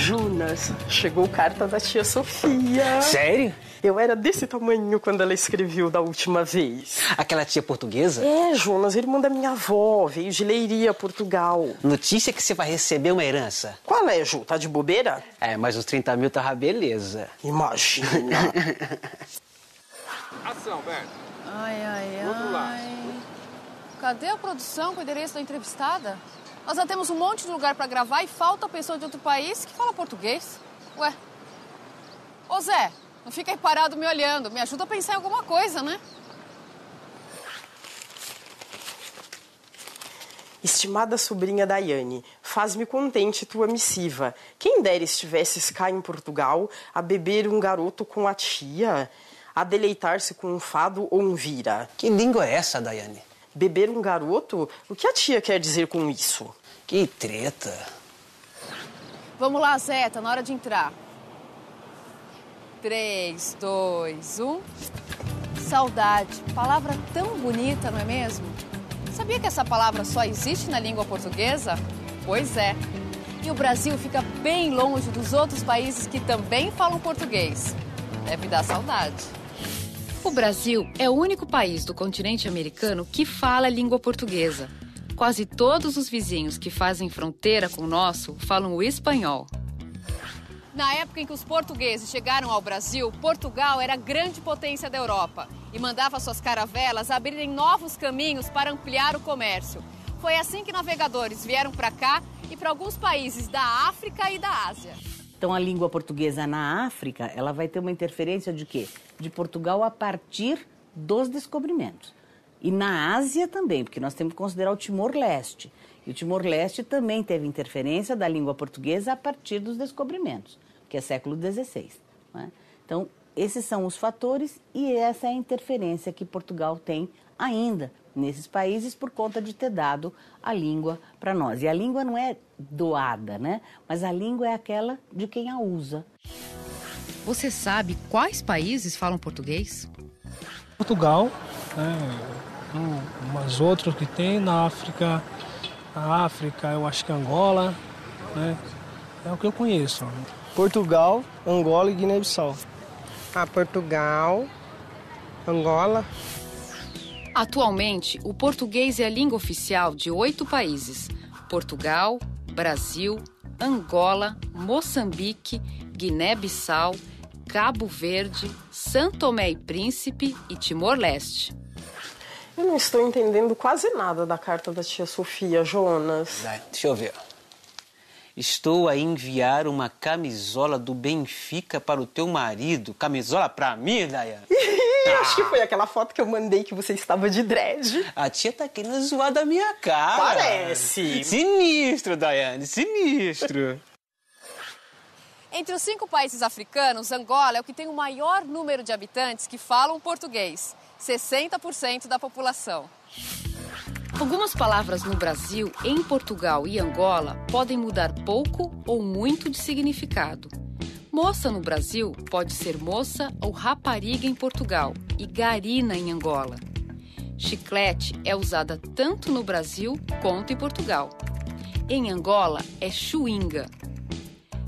Jonas, chegou carta da tia Sofia. Sério? Eu era desse tamanho quando ela escreveu da última vez. Aquela tia portuguesa? É, Jonas, irmã da minha avó, veio de Leiria, Portugal. Notícia que você vai receber uma herança. Qual é, Ju? Tá de bobeira? É, mas os 30 mil tava beleza. Imagina. Ação, Berto. Ai, ai, Do outro lado. ai. Cadê a produção com o endereço da entrevistada? Nós já temos um monte de lugar pra gravar e falta a pessoa de outro país que fala português. Ué. Ô, Zé, não fica aí parado me olhando. Me ajuda a pensar em alguma coisa, né? Estimada sobrinha Daiane, faz-me contente tua missiva. Quem dera estivesses cá em Portugal a beber um garoto com a tia, a deleitar-se com um fado ou um vira. Que língua é essa, Daiane? Beber um garoto? O que a tia quer dizer com isso? Que treta. Vamos lá, Zé, tá na hora de entrar. 3, 2, 1. Saudade. Palavra tão bonita, não é mesmo? Sabia que essa palavra só existe na língua portuguesa? Pois é. E o Brasil fica bem longe dos outros países que também falam português. Deve dar saudade. O Brasil é o único país do continente americano que fala a língua portuguesa. Quase todos os vizinhos que fazem fronteira com o nosso falam o espanhol. Na época em que os portugueses chegaram ao Brasil, Portugal era a grande potência da Europa e mandava suas caravelas abrirem novos caminhos para ampliar o comércio. Foi assim que navegadores vieram para cá e para alguns países da África e da Ásia. Então, a língua portuguesa na África, ela vai ter uma interferência de quê? De Portugal a partir dos descobrimentos. E na Ásia também, porque nós temos que considerar o Timor-Leste. E o Timor-Leste também teve interferência da língua portuguesa a partir dos descobrimentos, que é século XVI. Não é? Então, esses são os fatores e essa é a interferência que Portugal tem ainda nesses países por conta de ter dado a língua para nós. E a língua não é doada, né? Mas a língua é aquela de quem a usa. Você sabe quais países falam português? Portugal, umas outras que tem na África. Na África, eu acho que Angola, né? É o que eu conheço. Portugal, Angola e Guiné-Bissau. Portugal, Angola. Atualmente, o português é a língua oficial de 8 países: Portugal, Brasil, Angola, Moçambique, Guiné-Bissau, Cabo Verde, São Tomé e Príncipe e Timor-Leste. Eu não estou entendendo quase nada da carta da tia Sofia, Jonas. Deixa eu ver. Estou a enviar uma camisola do Benfica para o teu marido. Camisola pra mim, Daiane? Acho que foi aquela foto que eu mandei que você estava de dread. A tia tá querendo zoar da minha cara. Parece. Sinistro, Daiane, sinistro. Entre os 5 países africanos, Angola é o que tem o maior número de habitantes que falam português. 60% da população. Algumas palavras no Brasil, em Portugal e Angola podem mudar pouco ou muito de significado. Moça no Brasil pode ser moça ou rapariga em Portugal e garina em Angola. Chiclete é usada tanto no Brasil quanto em Portugal. Em Angola é chuinga.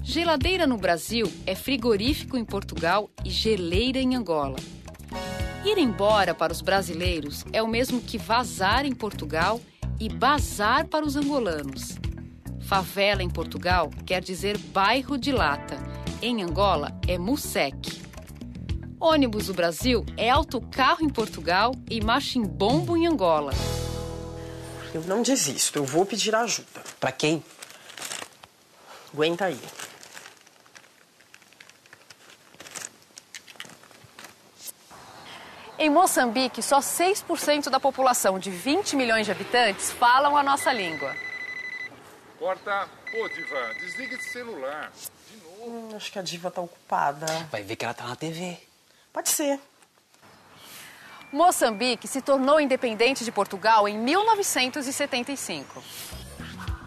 Geladeira no Brasil é frigorífico em Portugal e geleira em Angola. Ir embora para os brasileiros é o mesmo que vazar em Portugal e bazar para os angolanos. Favela em Portugal quer dizer bairro de lata. Em Angola é museque. Ônibus do Brasil é autocarro em Portugal e machimbombo em Angola. Eu não desisto, eu vou pedir ajuda. Pra quem? Aguenta aí. Em Moçambique, só 6% da população de 20 milhões de habitantes falam a nossa língua. Corta. Pô, Diva, desliga esse celular. De novo. Acho que a diva tá ocupada. Vai ver que ela tá na TV. Pode ser. Moçambique se tornou independente de Portugal em 1975.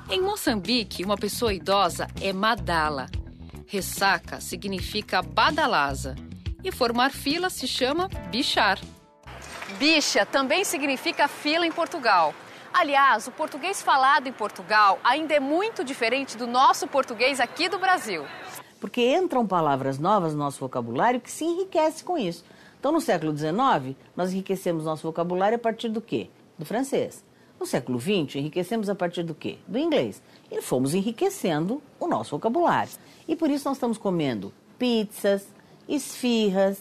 Em Moçambique, uma pessoa idosa é madala. Ressaca significa badalaza. E formar fila se chama bichar. Bicha também significa fila em Portugal. Aliás, o português falado em Portugal ainda é muito diferente do nosso português aqui do Brasil. porque entram palavras novas no nosso vocabulário que se enriquece com isso. Então, no século XIX, nós enriquecemos nosso vocabulário a partir do quê? Do francês. No século XX, enriquecemos a partir do quê? Do inglês. E fomos enriquecendo o nosso vocabulário. E por isso nós estamos comendo pizzas, esfirras,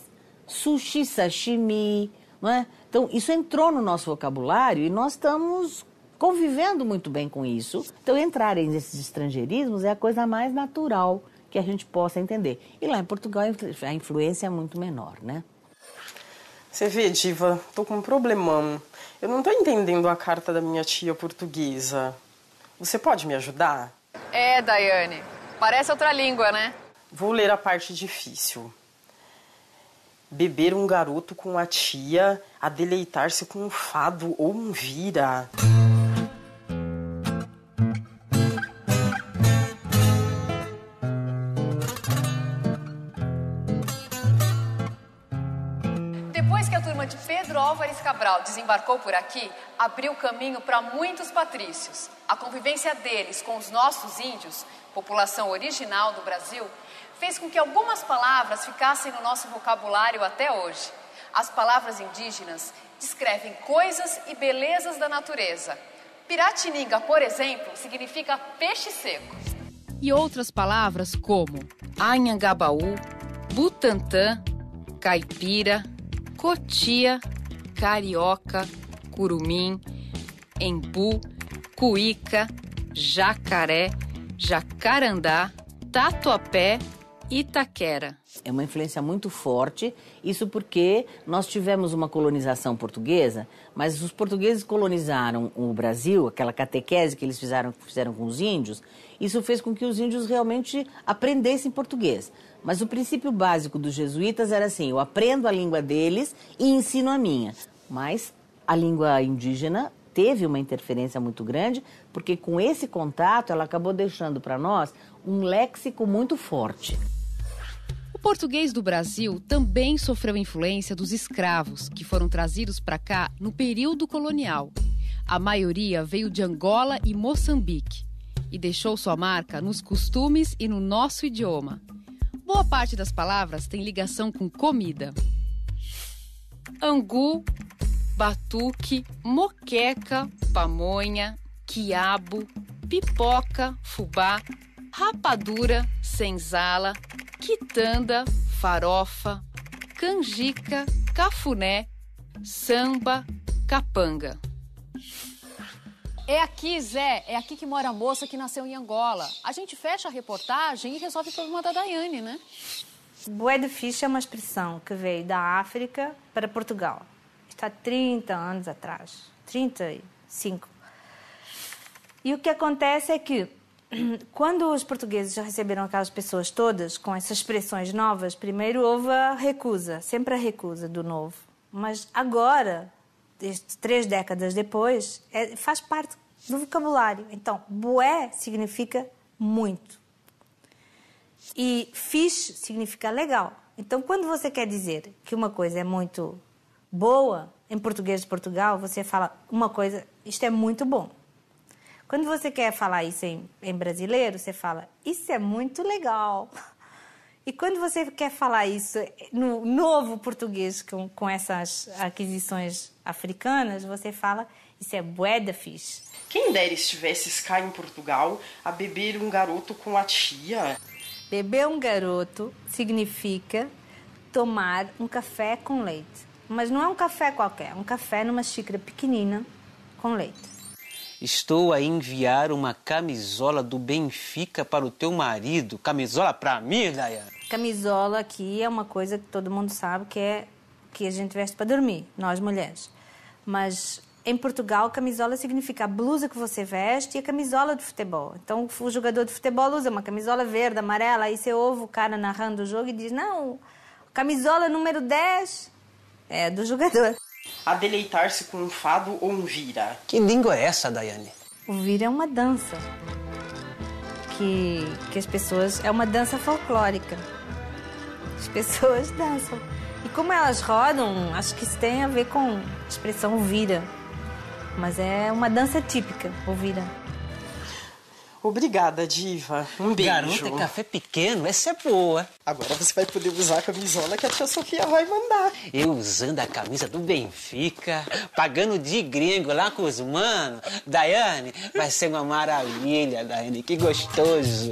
sushi, sashimi, não é? Então, isso entrou no nosso vocabulário e nós estamos convivendo muito bem com isso. Então, entrarem nesses estrangeirismos é a coisa mais natural que a gente possa entender. E lá em Portugal a influência é muito menor, né? Você vê, Diva, tô com um problemão. Eu não tô entendendo a carta da minha tia portuguesa. Você pode me ajudar? É, Daiane. Parece outra língua, né? Vou ler a parte difícil. Beber um garoto com a tia, a deleitar-se com um fado ou um vira. Depois que a turma de Pedro Álvares Cabral desembarcou por aqui, abriu caminho para muitos patrícios. A convivência deles com os nossos índios, população original do Brasil, fez com que algumas palavras ficassem no nosso vocabulário até hoje. As palavras indígenas descrevem coisas e belezas da natureza. Piratininga, por exemplo, significa peixe seco. E outras palavras como Anhangabaú, Butantã, Caipira, Cotia, Carioca, Curumim, Embu, Cuíca, Jacaré, Jacarandá, Tatuapé, Itaquera. É uma influência muito forte, isso porque nós tivemos uma colonização portuguesa, mas os portugueses colonizaram o Brasil, aquela catequese que eles fizeram com os índios, isso fez com que os índios realmente aprendessem português. Mas o princípio básico dos jesuítas era assim, eu aprendo a língua deles e ensino a minha. Mas a língua indígena teve uma interferência muito grande, porque com esse contato ela acabou deixando para nós um léxico muito forte. O português do Brasil também sofreu influência dos escravos, que foram trazidos para cá no período colonial. A maioria veio de Angola e Moçambique e deixou sua marca nos costumes e no nosso idioma. Boa parte das palavras tem ligação com comida. Angu, batuque, moqueca, pamonha, quiabo, pipoca, fubá, rapadura, senzala, quitanda, farofa, canjica, cafuné, samba, capanga. É aqui, Zé, é aqui que mora a moça que nasceu em Angola. A gente fecha a reportagem e resolve o problema da Daiane, né? Bué de ficha é uma expressão que veio da África para Portugal. Está há 30 anos atrás, 35. E o que acontece é que, quando os portugueses já receberam aquelas pessoas todas com essas expressões novas, primeiro houve a recusa, sempre a recusa do novo. Mas agora, 3 décadas depois, faz parte do vocabulário. Então, bué significa muito. E fixe significa legal. Então, quando você quer dizer que uma coisa é muito boa, em português de Portugal, você fala uma coisa, isto é muito bom. Quando você quer falar isso em brasileiro, você fala, isso é muito legal. E quando você quer falar isso no novo português, com essas aquisições africanas, você fala, isso é bué da fixe. Quem dera estivesses cá em Portugal a beber um garoto com a tia. Beber um garoto significa tomar um café com leite. Mas não é um café qualquer, é um café numa xícara pequenina com leite. Estou a enviar uma camisola do Benfica para o teu marido. Camisola para mim, Daiane? Camisola aqui é uma coisa que todo mundo sabe que é que a gente veste para dormir, nós mulheres. Mas em Portugal, camisola significa a blusa que você veste e a camisola de futebol. Então, o jogador de futebol usa uma camisola verde, amarela, aí você ouve o cara narrando o jogo e diz, não, camisola número 10 é do jogador. A deleitar-se com um fado ou um vira. Que língua é essa, Daiane? O vira é uma dança que as pessoas... É uma dança folclórica. As pessoas dançam. E como elas rodam, acho que isso tem a ver com a expressão vira. Mas é uma dança típica, o vira. Obrigada, diva. Um beijo. Garota, é café pequeno, essa é boa. Agora você vai poder usar a camisola que a tia Sofia vai mandar. Eu usando a camisa do Benfica, pagando de gringo lá com os manos. Daiane, vai ser uma maravilha, Daiane, que gostoso.